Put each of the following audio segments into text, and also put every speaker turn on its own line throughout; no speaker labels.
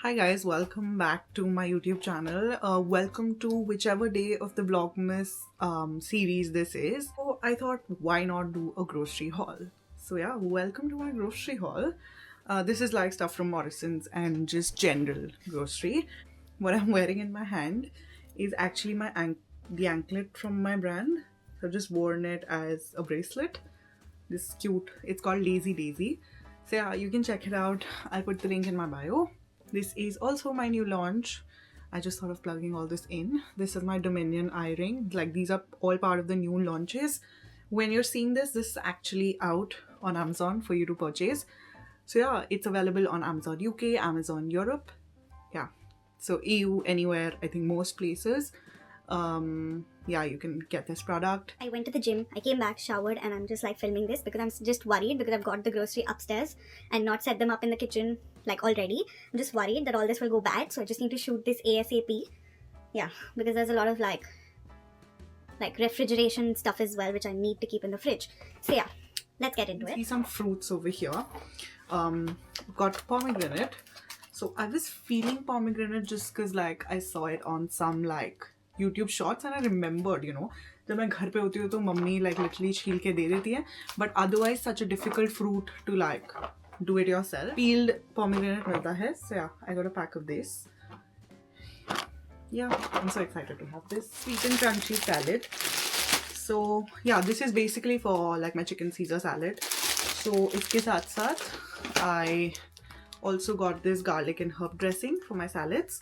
Hi guys, welcome back to my YouTube channel. Welcome to whichever day of the Vlogmas series this is. So I thought, why not do a grocery haul? So yeah, welcome to my grocery haul. This is like stuff from Morrison's and just general grocery. What I'm wearing in my hand is actually the anklet from my brand. So I've just worn it as a bracelet. This is cute. It's called Lazy Daisy. So yeah, you can check it out. I'll put the link in my bio. This is also my new launch. I just thought of plugging all this in. This is my Dominion eye ring. Like, these are all part of the new launches. When you're seeing this is actually out on Amazon for you to purchase. So yeah, it's available on Amazon UK, Amazon Europe. Yeah, so EU, anywhere, I think most places. Yeah, you can get this product.
I went to the gym, I came back, showered, and I'm just like filming this because I'm just worried because I've got the grocery upstairs and not set them up in the kitchen like already. I'm just worried that all this will go bad, so I just need to shoot this ASAP. Yeah, because there's a lot of like refrigeration stuff as well which I need to keep in the fridge. So yeah, let's get into it.
See some fruits over here. Got pomegranate. So I was feeling pomegranate just because like I saw it on some like YouTube shorts and I remembered, जब मैं घर पे होती हूँ तो mummy like literally छील के दे देती है. But otherwise such a difficult fruit to like do it yourself. Peeled pomegranate मिलता है. So yeah, I got a pack of this. Yeah, I'm so excited to have this. Sweet and crunchy salad. So yeah, this is basically for like my chicken Caesar salad. So इसके साथ साथ I also got this garlic and herb dressing for my salads,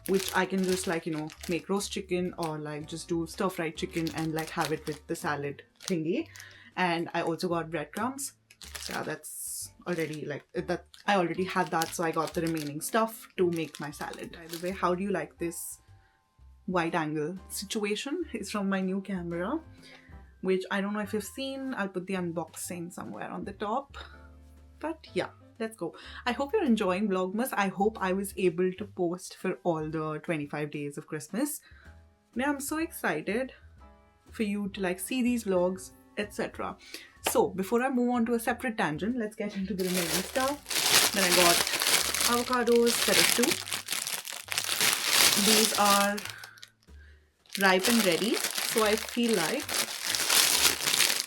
which I can just like make roast chicken or like just do stir fried chicken and like have it with the salad thingy. And I also got breadcrumbs. So yeah, that's already like that. I already had that, so I got the remaining stuff to make my salad. By the way, how do you like this wide angle situation? It's from my new camera, which I don't know if you've seen. I'll put the unboxing somewhere on the top. But yeah, let's go. I hope you're enjoying Vlogmas. I hope I was able to post for all the 25 days of Christmas. Now I'm so excited for you to like see these vlogs, etc. So before I move on to a separate tangent, let's get into the remaining stuff. Then I got avocados, that is 2. These are ripe and ready. So I feel like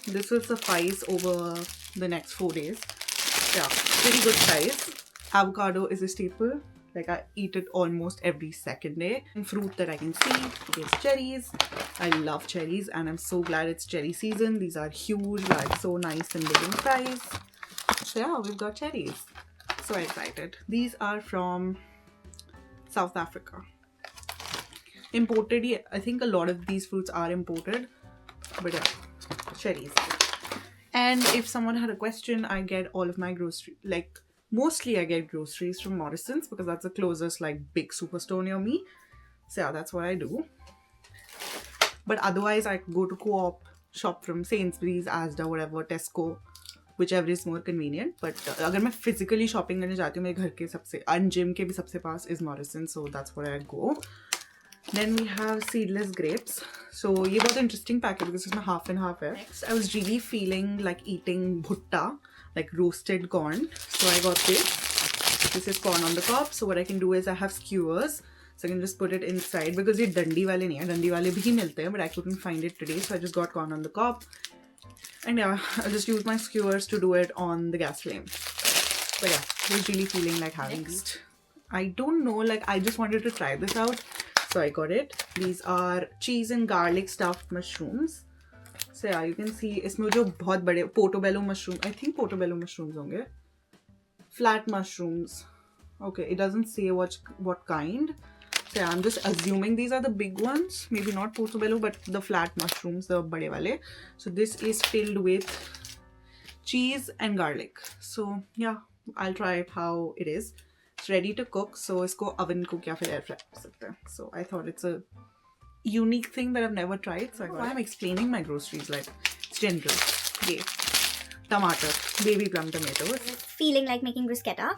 this will suffice over the next 4 days. Yeah, pretty good size. Avocado is a staple. Like, I eat it almost every second day. And fruit that I can see is cherries. I love cherries and I'm so glad it's cherry season. These are huge, like so nice and big in size. So yeah, we've got cherries. So excited. These are from South Africa. Imported, yeah, I think a lot of these fruits are imported. But yeah, cherries. And if someone had a question, I get all of my groceries, like mostly I get groceries from Morrison's because that's the closest like big superstore near me. So yeah, that's what I do. But otherwise I go to Co-op, shop from Sainsbury's, Asda, whatever, Tesco, whichever is more convenient. But अगर मैं physically shopping करने जाती हूँ मेरे घर के सबसे and gym के भी सबसे पास is Morrison's, so that's where I go. Then we have seedless grapes. So ये बहुत interesting packet because इसमें half and half है. Next, I was really feeling like eating bhutta, like roasted corn. So I got this. This is corn on the cob. So what I can do is I have skewers. So I can just put it inside because ये डंडी वाले नहीं है. डंडी वाले भी मिलते हैं, but I couldn't find it today. So I just got corn on the cob. And yeah, I'll just use my skewers to do it on the gas flame. But yeah, I was really feeling like having these. I don't know, like I just wanted to try this out. So I got it. These are cheese and garlic stuffed mushrooms. So yeah, you can see इसमें जो बहुत बड़े portobello mushroom, I think portobello mushrooms होंगे. Flat mushrooms. Okay, it doesn't say what kind. So yeah, I'm just assuming these are the big ones. Maybe not portobello, but the flat mushrooms, the bade wale. So this is filled with cheese and garlic. So yeah, I'll try it how it is. It's ready to cook, so isko oven cook या फिर air fry कर सकते हैं. So I thought it's a unique thing that I've never tried. So I'm explaining my groceries like it's general. Yeah, tomato, baby plum tomatoes.
Feeling like making bruschetta.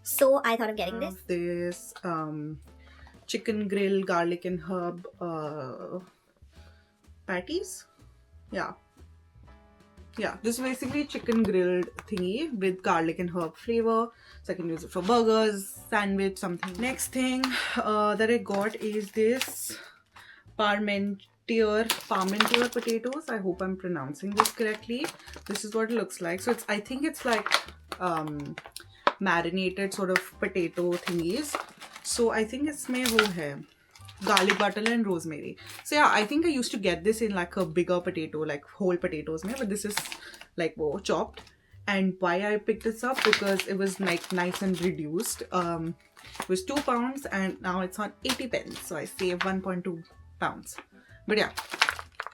So I thought of getting this.
This chicken grill garlic and herb patties. Yeah, yeah, this is basically chicken grilled thingy with garlic and herb flavor. So I can use it for burgers, sandwich, something. Next thing that I got is this Parmentier potatoes. I hope I'm pronouncing this correctly. This is what it looks like. So I think it's like marinated sort of potato thingies. So I think इसमें वो है garlic butter and rosemary. So yeah, I think I used to get this in like a bigger potato, like whole potatoes mein, but this is like whoa, chopped. And why I picked this up, because it was like nice and reduced. It was £2 and now it's on 80 pence, so I saved 1.2 pounds. But yeah,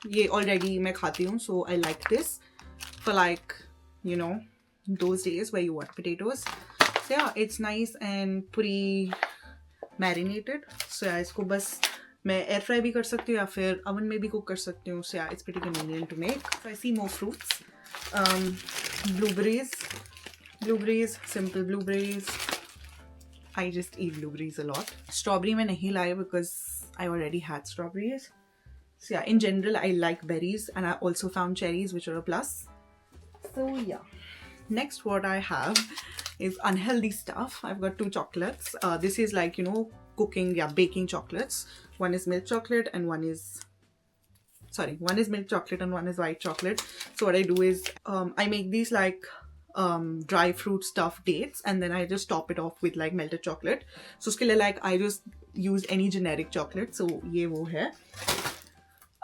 ye already मैं खाती हूँ, so I like this for like, you know, those days where you want potatoes. So yeah, it's nice and pretty marinated. So yeah, इसको बस मैं air fry भी कर सकती हूँ या फिर oven में भी cook कर सकती हूँ. So yeah, it's pretty convenient to make. So I see more fruits. Blueberries, simple blueberries. I just eat blueberries a lot. Strawberry मैं नहीं लाई because I already had strawberries. So yeah, in general I like berries, and I also found cherries, which are a plus. So yeah. Next, what I have is unhealthy stuff. I've got 2 chocolates. This is like, you know, cooking, yeah, baking chocolates. One is milk chocolate and one is milk chocolate and one is white chocolate. So what I do is I make these like dry fruit stuffed dates, and then I just top it off with like melted chocolate. So uske liye like I just use any generic chocolate. So ye wo hai.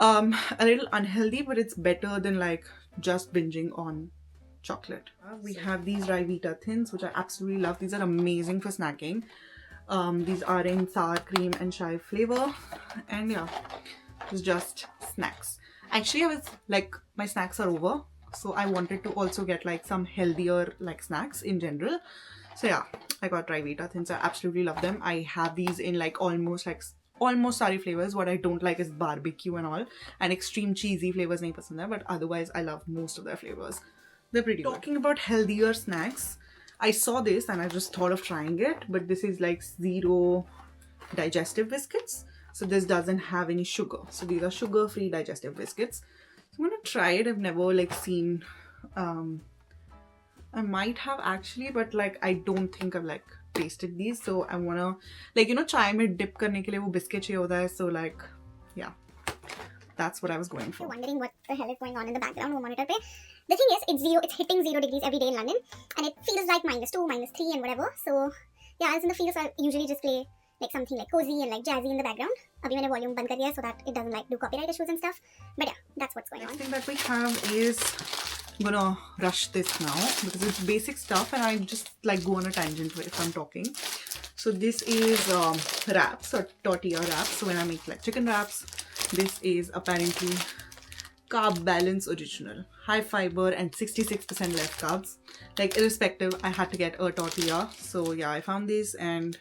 A little unhealthy, but it's better than like just binging on chocolate. We have these Ryvita Thins, which I absolutely love. These are amazing for snacking. These are in sour cream and chai flavor, and yeah, it's just snacks. Actually, I was like, my snacks are over, so I wanted to also get like some healthier like snacks in general. So yeah, I got Ryvita Thins. I absolutely love them. I have these in like almost सारी flavors. What I don't like is barbecue and all, and extreme cheesy flavors nahi pasand hai, but otherwise I love most of their flavors. They're pretty good. Talking about healthier snacks, I saw this and I just thought of trying it, but this is like zero digestive biscuits. So this doesn't have any sugar. So these are sugar-free digestive biscuits. So I'm gonna try it. I've never like seen, I might have actually, but like I don't think I've like tasted these. So I wanna, like, you know, chai mein dip karne ke liye wo biscuit chahiye hota hai. So like, yeah, that's what I was going for.
You're wondering what the hell is going on in the background wo monitor pe. The thing is, it's hitting 0 degrees every day in London, and it feels like -2, -3 and whatever. So yeah, I was in the field, so I usually just play like something like cozy and like jazzy in the background. Abhi maine volume band kar diya so that it doesn't like do copyright issues and stuff. But yeah, that's what's going on.
Next thing that we have is, I'm gonna rush this now because it's basic stuff and I just like go on a tangent if I'm talking. So this is wraps or tortilla wraps. So when I make like chicken wraps, this is apparently Carb Balance Original, high fiber and 66% less carbs. Like irrespective, I had to get a tortilla. So yeah, I found this and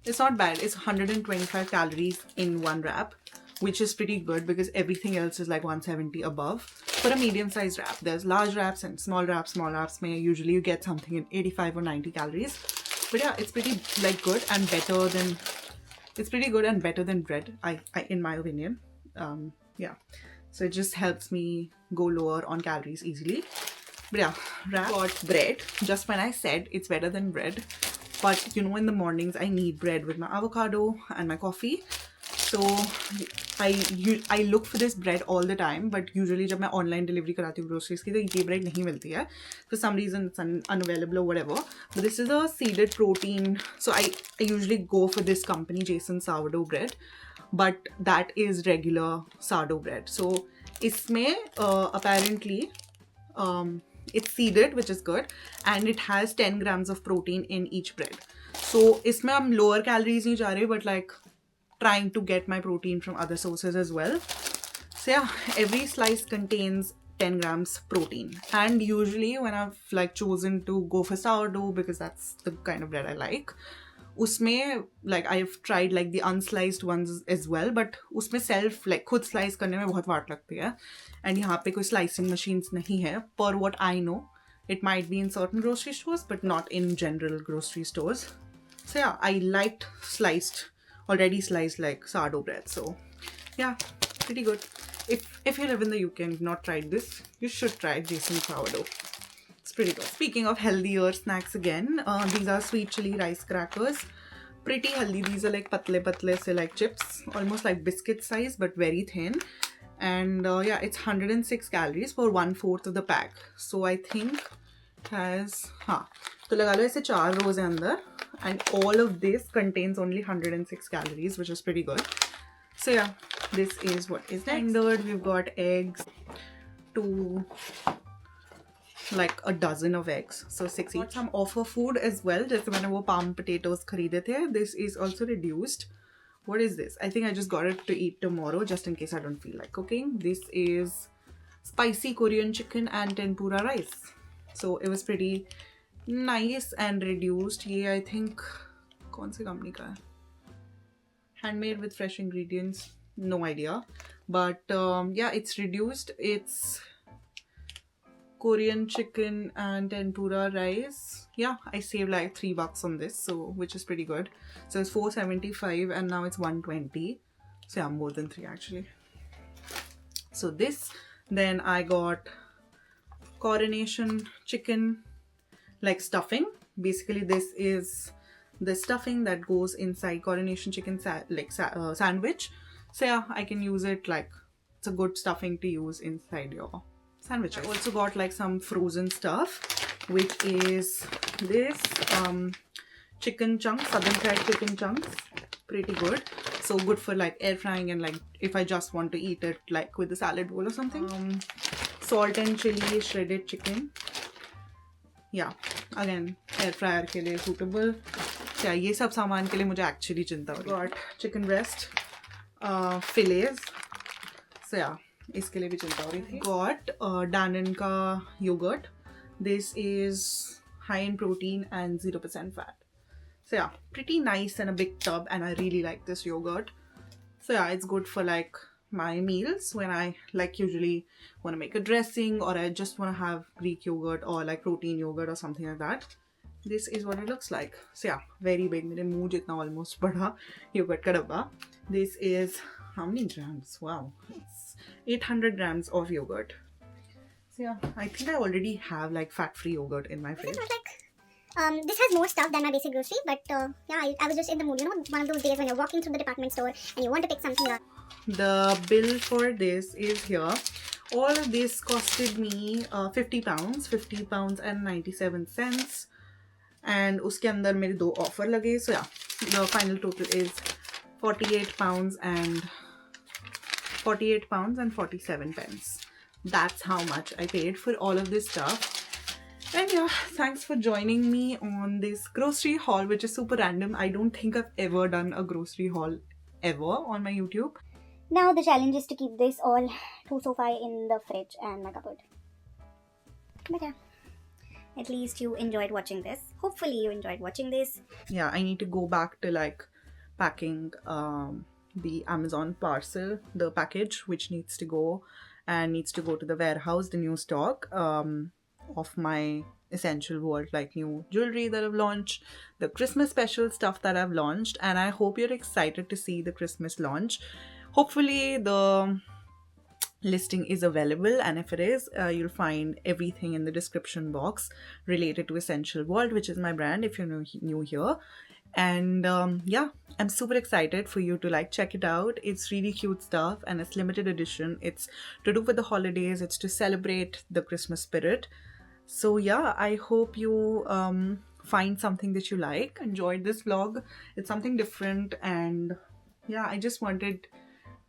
it's not bad. It's 125 calories in one wrap, which is pretty good because everything else is like 170 above. For a medium-sized wrap, there's large wraps and small wraps. Small wraps may usually you get something in 85 or 90 calories. But yeah, it's pretty like good and better than, it's pretty good and better than bread, I in my opinion. Yeah. So it just helps me go lower on calories easily. But yeah, wrap got bread. Just when I said it's better than bread. But you know, in the mornings I need bread with my avocado and my coffee. So I look for this bread all the time. But usually जब मैं online delivery कराती हूँ groceries की तो ये bread नहीं मिलती है. For some reason it's unavailable or whatever. But this is a seeded protein. So I usually go for this company, Jason Sourdough Bread. But that is regular sourdough bread. So इसमें apparently it's seeded, which is good, and it has 10 grams of protein in each bread. So इसमें हम lower calories नहीं जा रहे, but like trying to get my protein from other sources as well. So yeah, every slice contains 10 grams protein, and usually when I've like chosen to go for sourdough because that's the kind of bread I like, उसमें like I've tried like the unsliced ones as well, but उसमें self like खुद slice करने में बहुत वाट लगती है, and यहाँ पे कोई slicing machines नहीं है. Per what I know, it might be in certain grocery stores, but not in general grocery stores. So yeah, I liked already sliced like sourdough bread. So yeah, pretty good. if you live in the UK and you've not tried this, you should try Jason sourdough. It's pretty good. Speaking of healthier snacks again, these are sweet chili rice crackers. Pretty healthy. These are like patle se like chips, almost like biscuit size but very thin. And yeah, it's 106 calories for 1/4 of the pack. So I think it has तो लगा लो ऐसे 4 rows हैं अंदर, and all of this contains only 106 calories, which is pretty good. So yeah, this is what is standard. We've got eggs, like a dozen of eggs, so 6 each. Got some offer food as well, जैसे मैंने वो palm potatoes खरीदे थे. This is also reduced. What is this? I think I just got it to eat tomorrow just in case I don't feel like cooking. This is spicy Korean chicken and tempura rice. So it was pretty nice and reduced. ये I think कौन सी company का है? Handmade with fresh ingredients. No idea. But yeah, it's reduced. It's Korean chicken and tempura rice. Yeah, I saved like $3 on this, so which is pretty good. So it's $4.75 and now it's $1.20. So yeah, more than 3 actually. So this, then I got Coronation chicken like stuffing. Basically this is the stuffing that goes inside Coronation chicken sandwich. So yeah, I can use it, like it's a good stuffing to use inside your sandwich. I also got like some frozen stuff, which is this chicken chunks, southern fried chicken chunks. Pretty good. So good for like air frying and like if I just want to eat it like with a salad bowl or something. Salt and chili shredded chicken. Yeah, again air fryer के लिए suitable. Yeah, ये सब सामान के लिए मुझे actually चिंता हो रही है. Got chicken breast, fillets. So yeah, इसके लिए भी चिंता हो रही थी. Got Dannon का yogurt. This is high in protein and 0% fat. So yeah, pretty nice and a big tub, and I really like this yogurt. So yeah, it's good for like my meals when I like usually want to make a dressing or I just want to have Greek yogurt or like protein yogurt or something like that. This is what it looks like. So yeah, very big. मेरे मुंह जितना almost बड़ा yogurt का डब्बा. This is how many grams? Wow, it's 800 grams of yogurt. So yeah, I think I already have like fat-free yogurt in my fridge.
This has more stuff than my basic grocery, but yeah, I was just in the mood, you know, one of those days when you're walking through the department store and you want to pick something up.
The bill for this is here. All of this costed me 50 pounds, 50 pounds and 97 cents. And uske andar mere do offer lage. So yeah, the final total is 48 pounds and 47 pence. That's how much I paid for all of this stuff. And yeah, thanks for joining me on this grocery haul, which is super random. I don't think I've ever done a grocery haul ever on my YouTube.
Now the challenge is to keep this all so far in the fridge and my cupboard. But yeah, at least you enjoyed watching this. Hopefully you enjoyed watching this.
Yeah, I need to go back to like packing the Amazon parcel, the package which needs to go to the warehouse, the new stock of my Essential World, like new jewelry that I've launched, the Christmas special stuff that I've launched, and I hope you're excited to see the Christmas launch. Hopefully the listing is available, and if it is, you'll find everything in the description box related to Essential World, which is my brand if you're new here. And yeah, I'm super excited for you to like check it out. It's really cute stuff and it's limited edition. It's to do with the holidays. It's to celebrate the Christmas spirit. So yeah, I hope you find something that you like. Enjoyed this vlog. It's something different, and yeah, I just wanted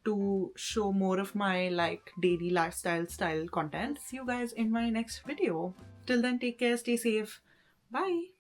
to show more of my like daily lifestyle style content. See you guys in my next video. Till then, take care, stay safe. Bye.